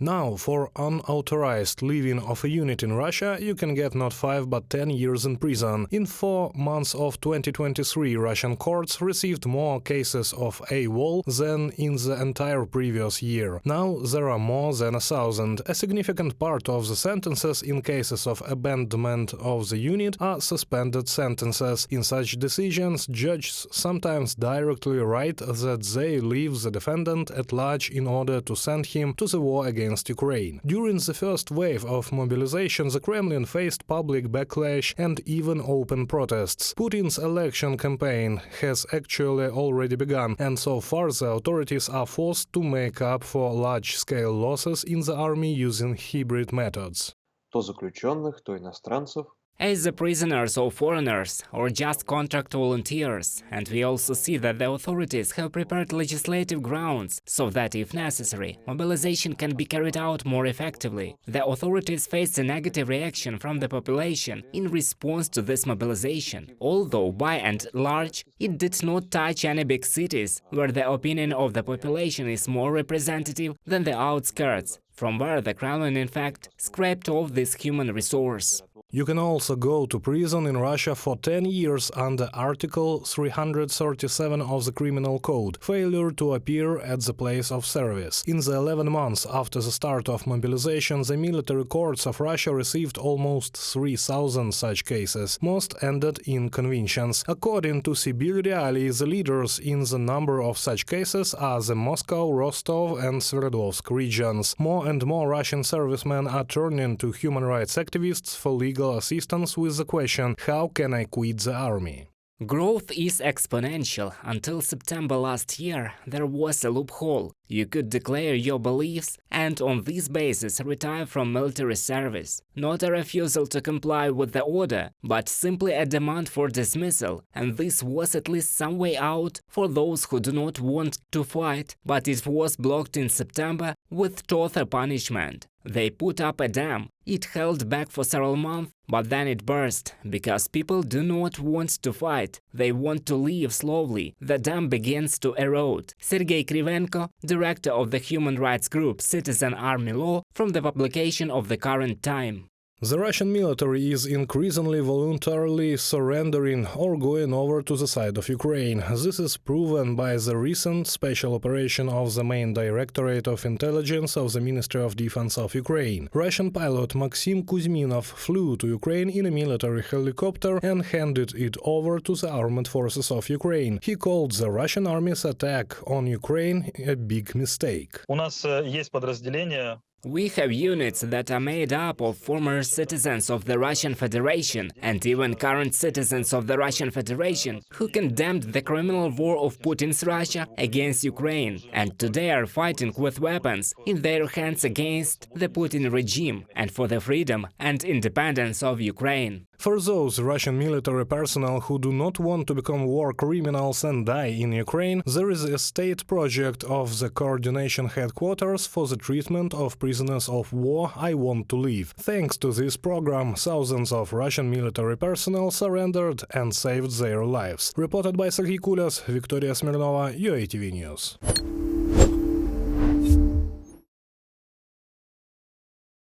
Now, for unauthorized leaving of a unit in Russia, you can get not 5 but 10 years in prison. In 4 months of 2023, Russian courts received more cases of AWOL than in the entire previous year. Now there are more than 1,000. A significant part of the sentences in cases of abandonment of the unit are suspended sentences. In such decisions, judges sometimes directly write that they leave the defendant at large in order to send him to the war against Ukraine. During the first wave of mobilization, the Kremlin faced public backlash and even open protests. Putin's election campaign has actually already begun, and so far the authorities are forced to make up for large-scale losses in the army using hybrid methods. То заключенных, то иностранцев. As the prisoners or foreigners, or just contract volunteers, and we also see that the authorities have prepared legislative grounds so that, if necessary, mobilization can be carried out more effectively. The authorities faced a negative reaction from the population in response to this mobilization, although by and large it did not touch any big cities, where the opinion of the population is more representative than the outskirts, from where the Kremlin in fact scraped off this human resource. You can also go to prison in Russia for 10 years under Article 337 of the Criminal Code, failure to appear at the place of service. In the 11 months after the start of mobilization, the military courts of Russia received almost 3,000 such cases. Most ended in convictions. According to Sibir Reali, the leaders in the number of such cases are the Moscow, Rostov and Sverdlovsk regions. More and more Russian servicemen are turning to human rights activists for legal assistance with the question, how can I quit the army? Growth is exponential. Until September last year, there was a loophole. You could declare your beliefs and on this basis retire from military service. Not a refusal to comply with the order, but simply a demand for dismissal. And this was at least some way out for those who do not want to fight, but it was blocked in September with tougher punishment. They put up a dam. It held back for several months, but then it burst, because people do not want to fight. They want to leave slowly. The dam begins to erode. Sergei Krivenko, director of the human rights group Citizen Army Law, from the publication of the current time. The Russian military is increasingly voluntarily surrendering or going over to the side of Ukraine. This is proven by the recent special operation of the main Directorate of Intelligence of the Ministry of Defense of Ukraine. Russian pilot Maxim Kuzminov flew to Ukraine in a military helicopter and handed it over to the armed forces of Ukraine. He called the Russian army's attack on Ukraine a big mistake. У нас есть подразделения. We have units that are made up of former citizens of the Russian Federation and even current citizens of the Russian Federation who condemned the criminal war of Putin's Russia against Ukraine and today are fighting with weapons in their hands against the Putin regime and for the freedom and independence of Ukraine. For those Russian military personnel who do not want to become war criminals and die in Ukraine, there is a state project of the Coordination Headquarters for the treatment of prisoners of war I Want to Leave. Thanks to this program, thousands of Russian military personnel surrendered and saved their lives. Reported by Serhiy Kulias, Victoria Smirnova, UATV News.